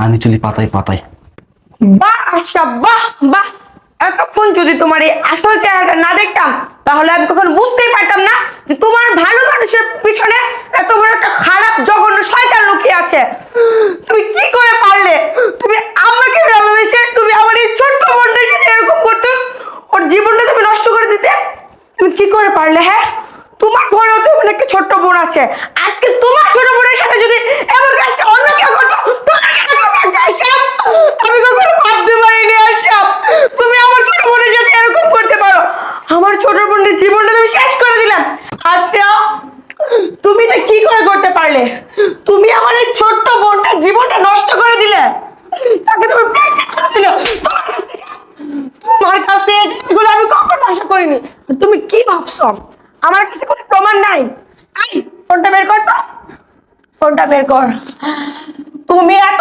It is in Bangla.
আমি চলি পাতায় পাতায়। বাহ আশা, বাহ বাহ। এতক্ষণ যদি তোমার এই আসল চেহারাটা না দেখতাম তাহলে আমি কখনো বুঝতেই পারতাম না যে তোমার ভালো মানুষের পিছনে এত বড় একটা খারাপ জঘন্য শয়তান লুকিয়ে আছে। তুমি কি করে পারলে? তুমি আমাকে ভালোবেসে তুমি আমার এই ছোট্ট বোনটার সাথে এরকম করতে, ওর জীবনটা তুমি নষ্ট করে দিতে। তুমি কি করে পারলে? হ্যাঁ, তোমার ঘরেও তো এমন একটা ছোট্ট বোন আছে। আজকে তোমার ছোট বোনের সাথে যদি এমন কাজটা অন্য কেউ করতো, তোমার কি করতো আশরাফ? আমি কখনো ভাবতে পারিনি আশরাফ তুমি আমার ছোট বোনের সাথে এরকম করতে পারো। আমার ছোট বোনের জীবনটা তুমি শেষ করে দিলাম আশরাফ। তুমি এটা কি করে করতে পারলে? তুমি আমার এই ছোট্ট বোনটার জীবনটা নষ্ট করে দিলে, তাকে তুমি প্রেগনেন্ট করে দিলে। তোমার কাছ থেকে এই জিনিসগুলো আমি কখনো আশা করিনি। তুমি কি ভাবছো? আমার কাছে কোনো প্রমাণ নাই। এই ফোনটা বের কর তো, ফোনটা বের কর। তুমি এত